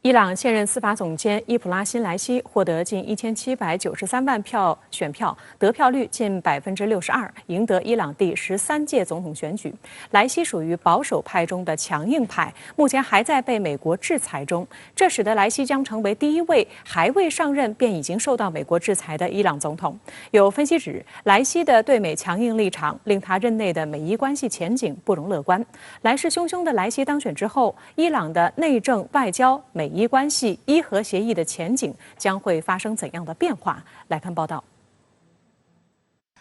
伊朗现任司法总监伊普拉辛·莱西获得近1793万选票，得票率近62%，赢得伊朗第13届总统选举。莱西属于保守派中的强硬派，目前还在被美国制裁中，这使得莱西将成为第一位还未上任便已经受到美国制裁的伊朗总统。有分析指，莱西的对美强硬立场令他任内的美伊关系前景不容乐观。来势汹汹的莱西当选之后，伊朗的内政、外交、美伊关系、伊核协议的前景将会发生怎样的变化？来看报道。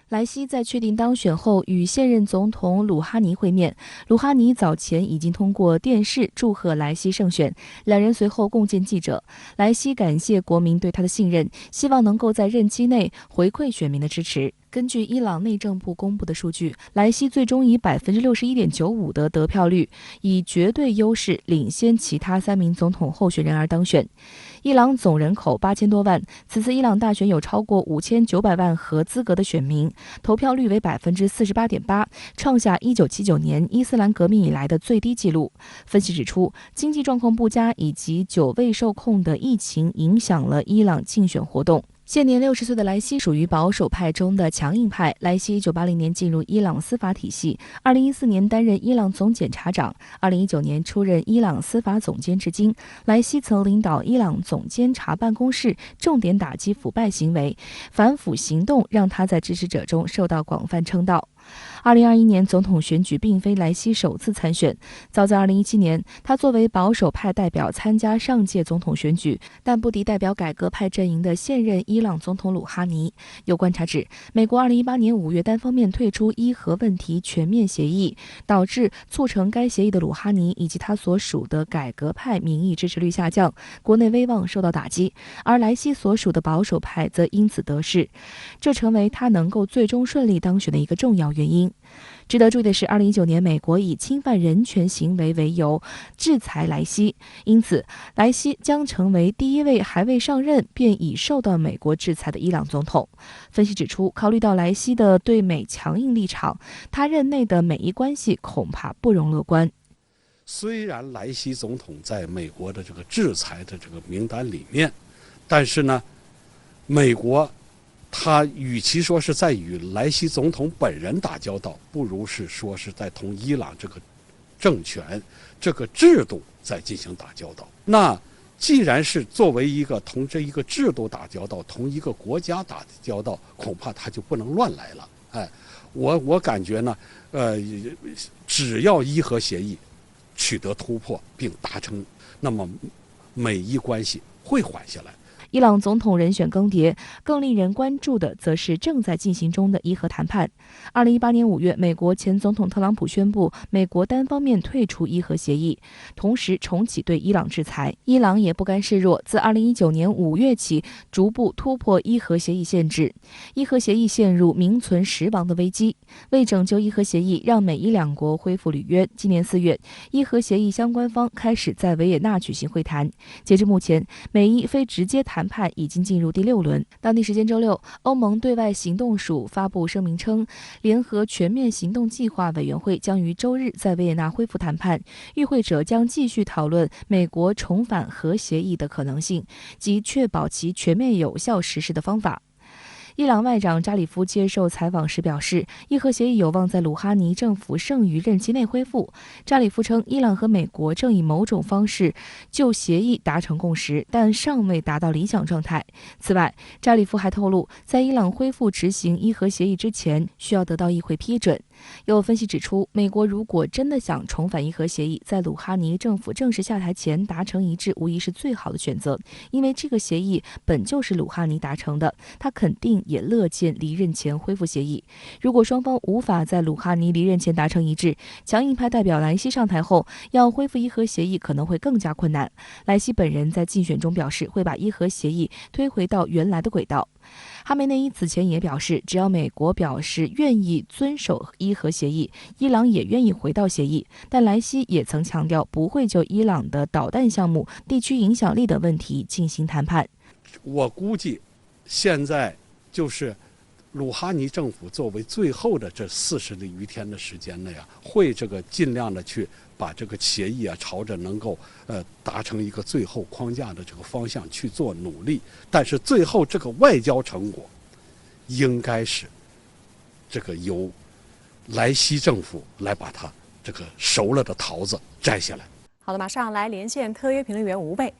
莱西在确定当选后与现任总统鲁哈尼会面，鲁哈尼早前已经通过电视祝贺莱西胜选，两人随后共见记者。莱西感谢国民对他的信任，希望能够在任期内回馈选民的支持。根据伊朗内政部公布的数据，莱西最终以61.95%的得票率，以绝对优势领先其他3名总统候选人而当选。伊朗总人口8000多万，此次伊朗大选有超过5900万合资格的选民，投票率为48.8%，创下1979年伊斯兰革命以来的最低纪录。分析指出，经济状况不佳以及久未受控的疫情影响了伊朗竞选活动。现年60岁的莱西属于保守派中的强硬派。莱西1980年进入伊朗司法体系，2014年担任伊朗总检察长，2019年出任伊朗司法总监至今。莱西曾领导伊朗总监察办公室，重点打击腐败行为，反腐行动让他在支持者中受到广泛称道。2021年总统选举并非莱西首次参选，早在2017年，他作为保守派代表参加上届总统选举，但不敌代表改革派阵营的现任伊朗总统鲁哈尼。有观察指，美国2018年5月单方面退出伊核问题全面协议，导致促成该协议的鲁哈尼以及他所属的改革派民意支持率下降，国内威望受到打击，而莱西所属的保守派则因此得势，这成为他能够最终顺利当选的一个重要原因。值得注意的是，2019年美国以侵犯人权行为为由制裁莱西，因此莱西将成为第一位还未上任便已受到美国制裁的伊朗总统。分析指出，考虑到莱西的对美强硬立场，他任内的美伊关系恐怕不容乐观。虽然莱西总统在美国的这个制裁的这个名单里面，但是呢，美国他与其说是在与莱西总统本人打交道，不如是说是在同伊朗这个政权、这个制度在进行打交道。那既然是作为一个同这一个制度打交道、同一个国家打交道，恐怕他就不能乱来了。我感觉呢，只要伊核协议取得突破并达成，那么美伊关系会缓下来。伊朗总统人选更迭，更令人关注的则是正在进行中的伊核谈判。2018年5月，美国前总统特朗普宣布美国单方面退出伊核协议，同时重启对伊朗制裁。伊朗也不甘示弱，自2019年5月起逐步突破伊核协议限制，伊核协议陷入名存实亡的危机。为拯救伊核协议，让美伊两国恢复履约，今年4月，伊核协议相关方开始在维也纳举行会谈。截至目前，美伊非直接谈判已经进入第6轮。当地时间周六，欧盟对外行动署发布声明称，联合全面行动计划委员会将于周日在维也纳恢复谈判，与会者将继续讨论美国重返核协议的可能性及确保其全面有效实施的方法。伊朗外长扎里夫接受采访时表示，伊核协议有望在鲁哈尼政府剩余任期内恢复。扎里夫称，伊朗和美国正以某种方式就协议达成共识，但尚未达到理想状态。此外，扎里夫还透露，在伊朗恢复执行伊核协议之前，需要得到议会批准。有分析指出，美国如果真的想重返伊核协议，在鲁哈尼政府正式下台前达成一致，无疑是最好的选择，因为这个协议本就是鲁哈尼达成的，他肯定也乐见离任前恢复协议。如果双方无法在鲁哈尼离任前达成一致，强硬派代表莱西上台后要恢复伊核协议可能会更加困难。莱西本人在竞选中表示，会把伊核协议推回到原来的轨道。哈梅内伊此前也表示，只要美国表示愿意遵守伊核协议，伊朗也愿意回到协议。但莱西也曾强调，不会就伊朗的导弹项目、地区影响力等问题进行谈判。我估计现在就是鲁哈尼政府作为最后的这40余天的时间内会这个尽量的去把这个协议朝着能够达成一个最后框架的这个方向去做努力，但是最后这个外交成果应该是这个由莱西政府来把它这个熟了的桃子摘下来。好的，马上来连线特约评论员吴贝。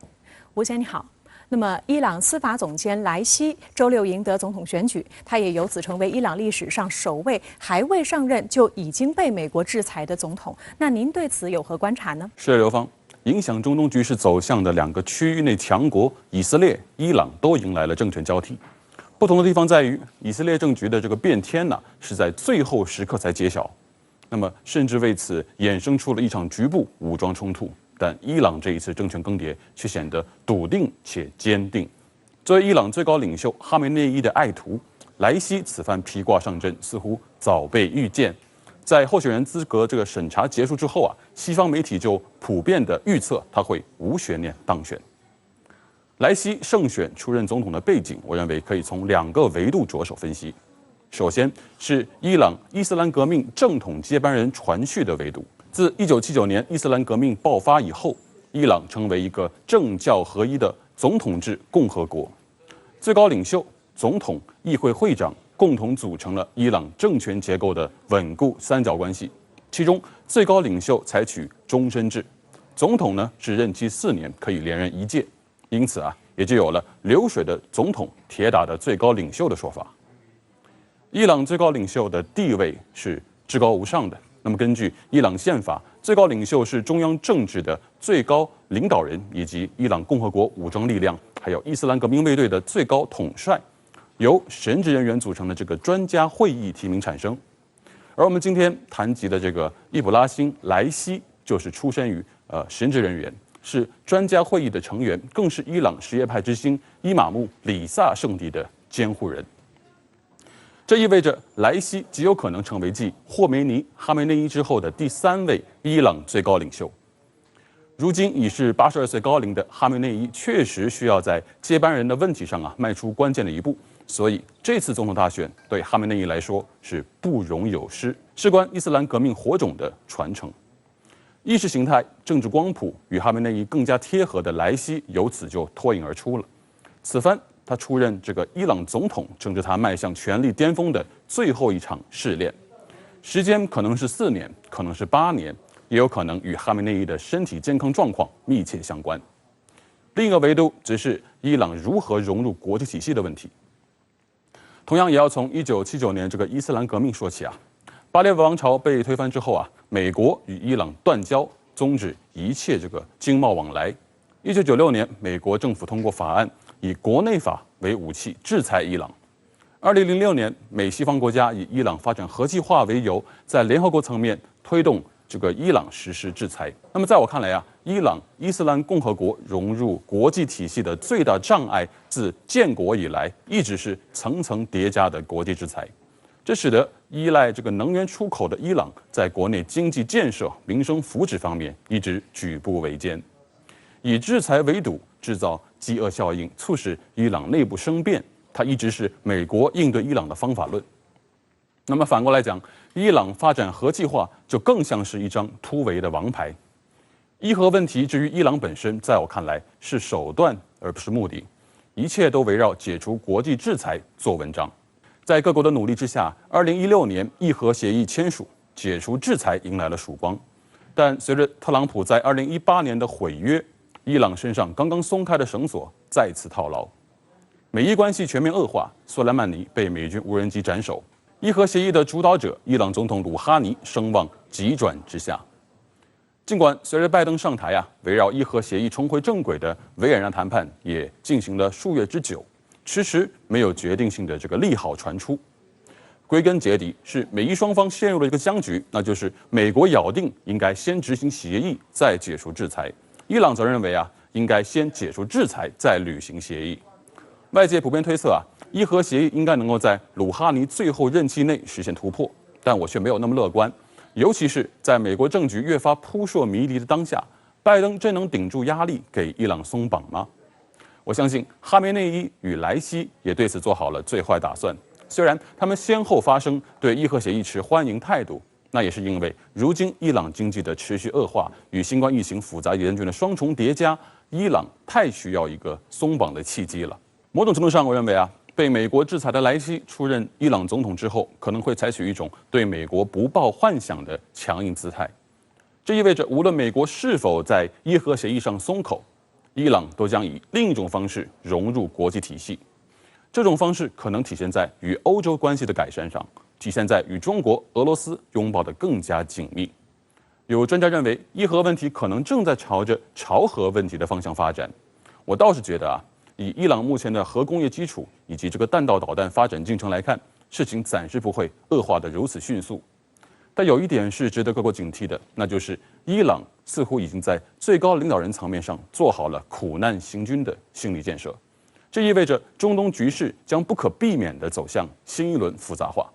吴先生你好。那么，伊朗司法总监莱西周六赢得总统选举，他也由此成为伊朗历史上首位还未上任就已经被美国制裁的总统。那您对此有何观察呢？是刘芳，影响中东局势走向的2个区域内强国以色列、伊朗都迎来了政权交替。不同的地方在于，以色列政局的这个变天是在最后时刻才揭晓，那么甚至为此衍生出了一场局部武装冲突。但伊朗这一次政权更迭却显得笃定且坚定。作为伊朗最高领袖哈梅内伊的爱徒，莱西此番披挂上阵，似乎早被预见。在候选人资格这个审查结束之后西方媒体就普遍的预测他会无悬念当选。莱西胜选出任总统的背景，我认为可以从2个维度着手分析。首先是伊朗伊斯兰革命正统接班人传续的维度。自1979年伊斯兰革命爆发以后，伊朗成为一个政教合一的总统制共和国，最高领袖、总统、议会会长共同组成了伊朗政权结构的稳固三角关系。其中，最高领袖采取终身制，总统呢是任期4年，可以连任1届，因此也就有了流水的总统、铁打的最高领袖的说法。伊朗最高领袖的地位是至高无上的。那么，根据伊朗宪法，最高领袖是中央政治的最高领导人，以及伊朗共和国武装力量，还有伊斯兰革命卫队的最高统帅，由神职人员组成的这个专家会议提名产生。而我们今天谈及的这个易卜拉欣·莱西，就是出身于神职人员，是专家会议的成员，更是伊朗什叶派之星伊玛目里萨圣地的监护人。这意味着莱西极有可能成为继霍梅尼、哈梅内伊之后的第3位伊朗最高领袖。如今已是82岁高龄的哈梅内伊，确实需要在接班人的问题上迈出关键的一步。所以这次总统大选对哈梅内伊来说是不容有失，事关伊斯兰革命火种的传承。意识形态、政治光谱与哈梅内伊更加贴合的莱西，由此就脱颖而出了。此番他出任这个伊朗总统，正是他迈向权力巅峰的最后一场试炼，时间可能是4年，可能是8年，也有可能与哈梅内伊的身体健康状况密切相关。另一个维度则是伊朗如何融入国际体系的问题。同样也要从1979年这个伊斯兰革命说起巴列维王朝被推翻之后美国与伊朗断交，终止一切这个经贸往来。1996年，美国政府通过法案，以国内法为武器制裁伊朗。2006年，美西方国家以伊朗发展核计划为由，在联合国层面推动这个伊朗实施制裁。那么在我看来伊朗伊斯兰共和国融入国际体系的最大障碍，自建国以来一直是层层叠加的国际制裁。这使得依赖这个能源出口的伊朗，在国内经济建设、民生福祉方面一直举步维艰。以制裁为堵，制造饥饿效应，促使伊朗内部生变，它一直是美国应对伊朗的方法论。那么反过来讲，伊朗发展核计划就更像是一张突围的王牌。伊核问题至于伊朗本身，在我看来是手段而不是目的，一切都围绕解除国际制裁做文章。在各国的努力之下，2016年伊核协议签署，解除制裁迎来了曙光。但随着特朗普在2018年的毁约，伊朗身上刚刚松开的绳索再次套牢，美伊关系全面恶化，苏莱曼尼被美军无人机斩首，伊核协议的主导者伊朗总统鲁哈尼声望急转直下。尽管随着拜登上台围绕伊核协议重回正轨的维也纳谈判也进行了数月之久，迟迟没有决定性的这个利好传出。归根结底是美伊双方陷入了一个僵局，那就是美国咬定应该先执行协议，再解除制裁。伊朗则认为应该先解除制裁，再履行协议。外界普遍推测伊核协议应该能够在鲁哈尼最后任期内实现突破，但我却没有那么乐观。尤其是在美国政局越发扑朔迷离的当下，拜登真能顶住压力给伊朗松绑吗？我相信哈梅内伊与莱西也对此做好了最坏打算。虽然他们先后发声对伊核协议持欢迎态度，那也是因为如今伊朗经济的持续恶化与新冠疫情复杂严峻的双重叠加，伊朗太需要一个松绑的契机了。某种程度上，我认为被美国制裁的莱西出任伊朗总统之后，可能会采取一种对美国不抱幻想的强硬姿态。这意味着，无论美国是否在伊核协议上松口，伊朗都将以另一种方式融入国际体系。这种方式可能体现在与欧洲关系的改善上，体现在与中国、俄罗斯拥抱得更加紧密。有专家认为，伊核问题可能正在朝着朝核问题的方向发展。我倒是觉得以伊朗目前的核工业基础以及这个弹道导弹发展进程来看，事情暂时不会恶化得如此迅速。但有一点是值得各国警惕的，那就是伊朗似乎已经在最高领导人层面上做好了苦难行军的心理建设。这意味着中东局势将不可避免地走向新一轮复杂化。